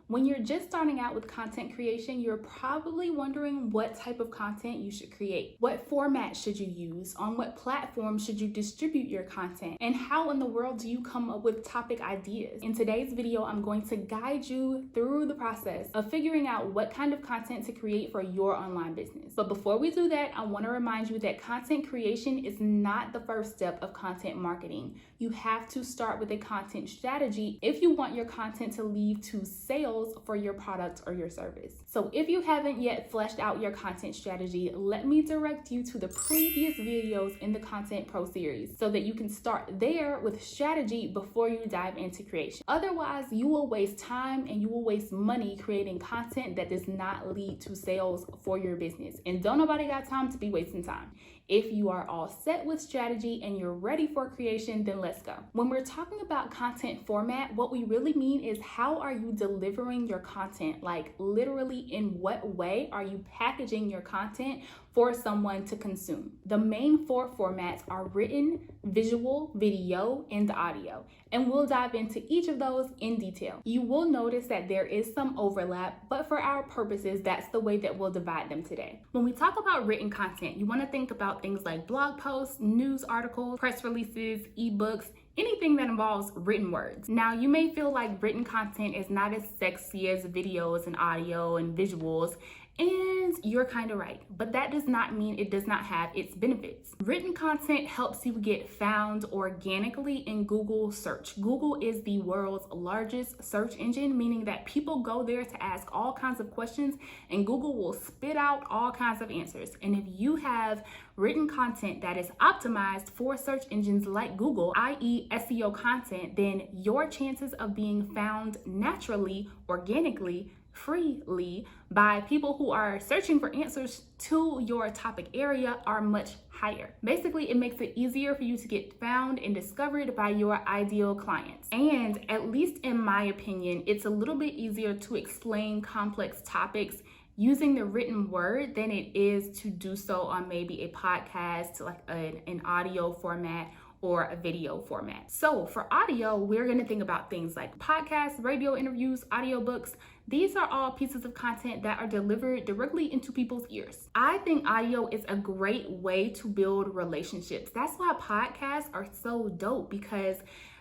When you're just starting out with content creation, you're probably wondering what type of content you should create. What format should you use? On what platform should you distribute your content? And how in the world do you come up with topic ideas? In today's video, I'm going to guide you through the process of figuring out what kind of content to create for your online business. But before we do that, I want to remind you that content creation is not the first step of content marketing. You have to start with a content strategy if you want your content to lead to sales for your product or your service. So if you haven't yet fleshed out your content strategy, let me direct you to the previous videos in the Content Pro series so that you can start there with strategy before you dive into creation. Otherwise, you will waste time and you will waste money creating content that does not lead to sales for your business. And don't nobody got time to be wasting time. If you are all set with strategy and you're ready for creation, then let's go. When we're talking about content format, what we really mean is how are you delivering your content? Like literally in what way are you packaging your content for someone to consume? The main four formats are written, visual, video, and audio. And we'll dive into each of those in detail. You will notice that there is some overlap, but for our purposes, that's the way that we'll divide them today. When we talk about written content, you want to think about things like blog posts, news articles, press releases, ebooks, anything that involves written words. Now, you may feel like written content is not as sexy as videos and audio and visuals, and you're kind of right, but that does not mean it does not have its benefits. Written content helps you get found organically in Google search. Google is the world's largest search engine, meaning that people go there to ask all kinds of questions and Google will spit out all kinds of answers. And if you have written content that is optimized for search engines like Google, i.e. SEO content, then your chances of being found naturally, organically, freely by people who are searching for answers to your topic area are much higher. Basically, it makes it easier for you to get found and discovered by your ideal clients. And at least in my opinion, it's a little bit easier to explain complex topics using the written word than it is to do so on maybe a podcast, like an audio format or a video format. So for audio, we're going to think about things like podcasts, radio interviews, audiobooks. These are all pieces of content that are delivered directly into people's ears. I think audio is a great way to build relationships. That's why podcasts are so dope, because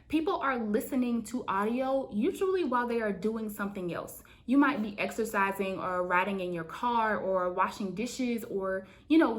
people are listening to audio usually while they are doing something else. You might be exercising or riding in your car or washing dishes or,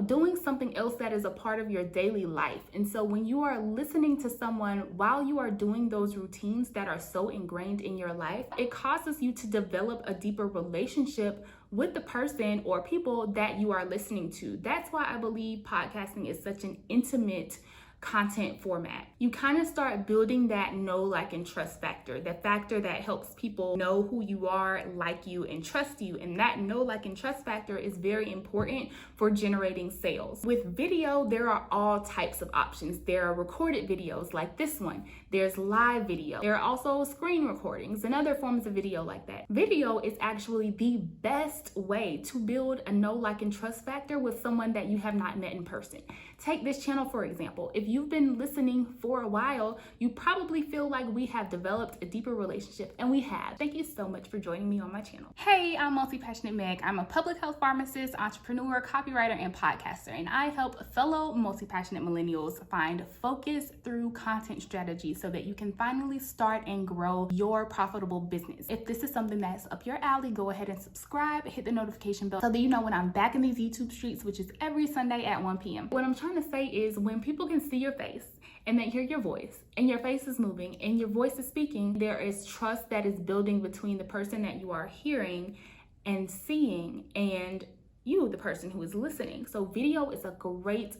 doing something else that is a part of your daily life. And so when you are listening to someone while you are doing those routines that are so ingrained in your life, it causes you to develop a deeper relationship with the person or people that you are listening to. That's why I believe podcasting is such an intimate content format. You kind of start building that know, like, and trust factor, the factor that helps people know who you are, like you, and trust you. And that know, like, and trust factor is very important for generating sales. With video, there are all types of options. There are recorded videos like this one. There's live video. There are also screen recordings and other forms of video like that. Video is actually the best way to build a know, like, and trust factor with someone that you have not met in person. Take this channel, for example. If you've been listening for a while, you probably feel like we have developed a deeper relationship, and we have. Thank you so much for joining me on my channel. Hey, I'm Multipassionate Meg. I'm a public health pharmacist, entrepreneur, copywriter, and podcaster, and I help fellow multi-passionate millennials find focus through content strategy so that you can finally start and grow your profitable business. If this is something that's up your alley, go ahead and subscribe, hit the notification bell so that you know when I'm back in these YouTube streets, which is every Sunday at 1 p.m. What I'm trying to say is when people can see your face and they hear your voice and your face is moving and your voice is speaking, there is trust that is building between the person that you are hearing and seeing and you, the person who is listening. So video is a great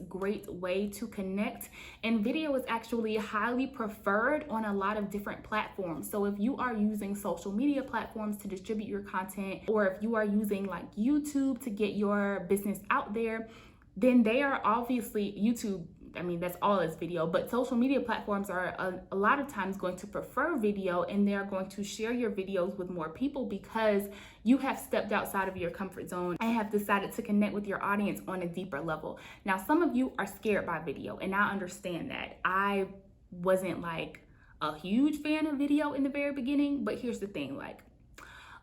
way to connect, and video is actually highly preferred on a lot of different platforms. So if you are using social media platforms to distribute your content, or if you are using like YouTube to get your business out there, then they are obviously YouTube. I mean, that's all is video, but social media platforms are a lot of times going to prefer video, and they're going to share your videos with more people because you have stepped outside of your comfort zone and have decided to connect with your audience on a deeper level. Now, some of you are scared by video, and I understand that. I wasn't like a huge fan of video in the very beginning, but here's the thing, like,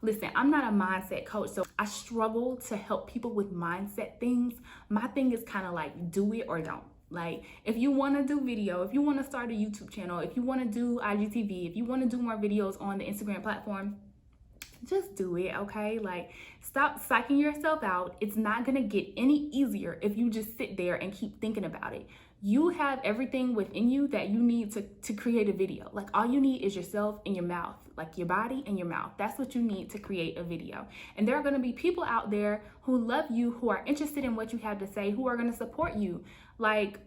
Listen, I'm not a mindset coach, so I struggle to help people with mindset things. My thing is kind of like do it or don't. Like, if you want to do video, if you want to start a YouTube channel, if you want to do IGTV, if you want to do more videos on the Instagram platform, just do it, okay? Like, stop psyching yourself out. It's not gonna get any easier if you just sit there and keep thinking about it. You have everything within you that you need to create a video. Like, all you need is yourself and your mouth, like your body and your mouth. That's what you need to create a video. And there are gonna be people out there who love you, who are interested in what you have to say, who are gonna support you. Like,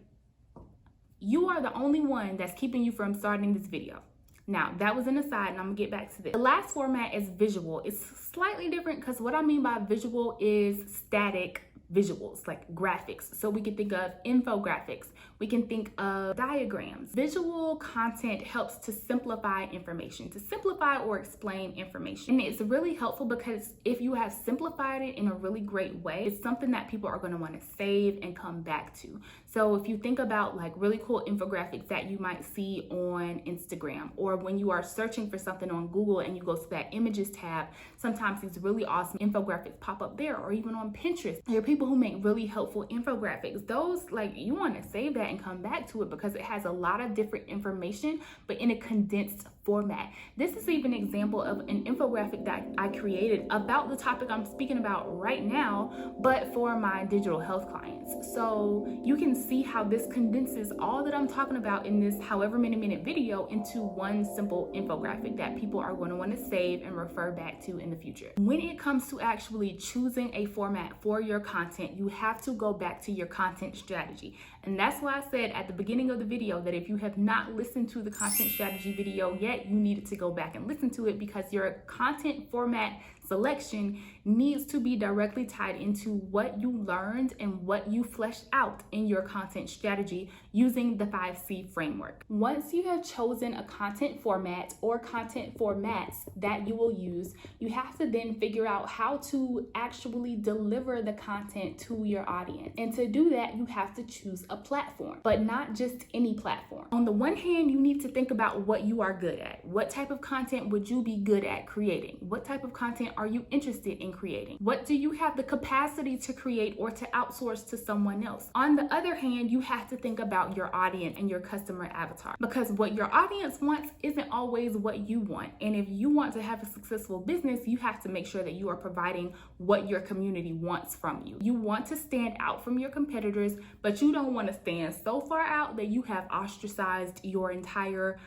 you are the only one that's keeping you from starting this video. Now, that was an aside, and I'm gonna get back to this. The last format is visual. It's slightly different because what I mean by visual is static visuals, like graphics. So we can think of infographics. We can think of diagrams. Visual content helps to simplify information, to simplify or explain information. And it's really helpful because if you have simplified it in a really great way, it's something that people are going to want to save and come back to. So if you think about like really cool infographics that you might see on Instagram, or when you are searching for something on Google and you go to that images tab, sometimes these really awesome infographics pop up there, or even on Pinterest. There are people who make really helpful infographics. Those, like, you want to save that and come back to it because it has a lot of different information, but in a condensed format. This is even an example of an infographic that I created about the topic I'm speaking about right now, but for my digital health clients. So you can see how this condenses all that I'm talking about in this however many minute video into one simple infographic that people are going to want to save and refer back to in the future. When it comes to actually choosing a format for your content, you have to go back to your content strategy. And that's why I said at the beginning of the video that if you have not listened to the content strategy video yet, you needed to go back and listen to it, because your content format selection needs to be directly tied into what you learned and what you fleshed out in your content strategy using the 5C framework. Once you have chosen a content format or content formats that you will use, you have to then figure out how to actually deliver the content to your audience. And to do that, you have to choose a platform, but not just any platform. On the one hand, you need to think about what you are good at. What type of content would you be good at creating? What type of content are you interested in creating? What do you have the capacity to create or to outsource to someone else? On the other hand, you have to think about your audience and your customer avatar, because what your audience wants isn't always what you want. And if you want to have a successful business, you have to make sure that you are providing what your community wants from you. You want to stand out from your competitors, but you don't want to stand so far out that you have ostracized your entire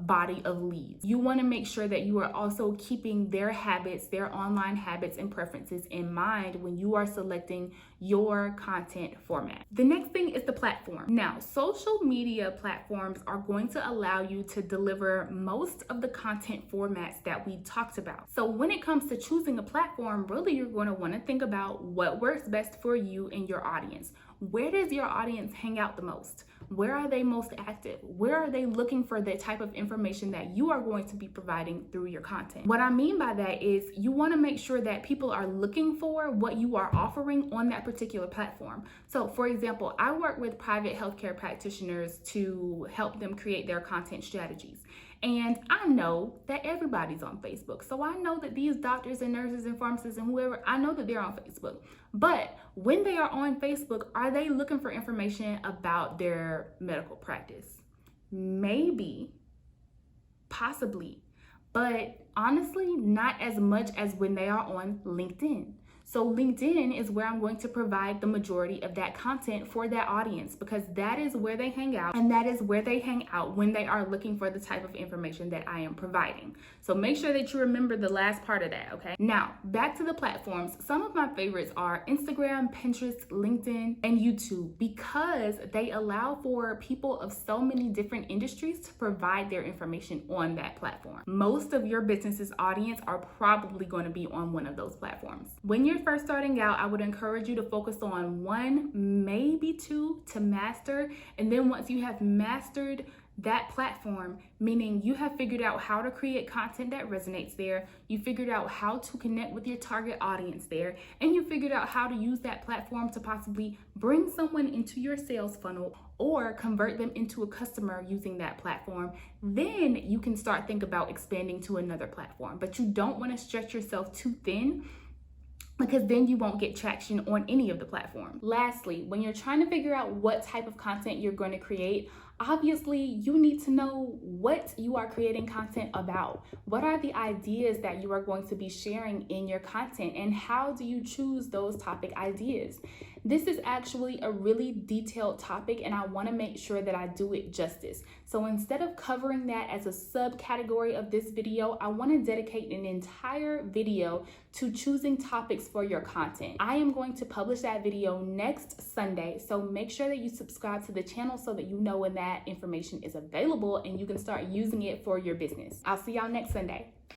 body of leads. You want to make sure that you are also keeping their habits, their online habits and preferences in mind when you are selecting your content format. The next thing is the platform. Now, social media platforms are going to allow you to deliver most of the content formats that we talked about. So when it comes to choosing a platform, really you're going to want to think about what works best for you and your audience. Where does your audience hang out the most? Where are they most active? Where are they looking for the type of information that you are going to be providing through your content? What I mean by that is you want to make sure that people are looking for what you are offering on that particular platform. So for example, I work with private healthcare practitioners to help them create their content strategies. And I know that everybody's on Facebook. So I know that these doctors and nurses and pharmacists and whoever, I know that they're on Facebook. But when they are on Facebook, are they looking for information about their medical practice? Maybe, possibly, but honestly, not as much as when they are on LinkedIn. So LinkedIn is where I'm going to provide the majority of that content for that audience, because that is where they hang out, and that is where they hang out when they are looking for the type of information that I am providing. So make sure that you remember the last part of that, okay? Now, back to the platforms. Some of my favorites are Instagram, Pinterest, LinkedIn, and YouTube, because they allow for people of so many different industries to provide their information on that platform. Most of your business's audience are probably going to be on one of those platforms. When you're first starting out, I would encourage you to focus on one, maybe two to master. And then once you have mastered that platform, meaning you have figured out how to create content that resonates there, you figured out how to connect with your target audience there, and you figured out how to use that platform to possibly bring someone into your sales funnel or convert them into a customer using that platform, then you can start thinking about expanding to another platform. But you don't want to stretch yourself too thin, because then you won't get traction on any of the platforms. Lastly, when you're trying to figure out what type of content you're going to create, obviously you need to know what you are creating content about. What are the ideas that you are going to be sharing in your content, and how do you choose those topic ideas? This is actually a really detailed topic, and I want to make sure that I do it justice. So instead of covering that as a subcategory of this video, I want to dedicate an entire video to choosing topics for your content. I am going to publish that video next Sunday, so make sure that you subscribe to the channel so that you know when that information is available and you can start using it for your business. I'll see y'all next Sunday.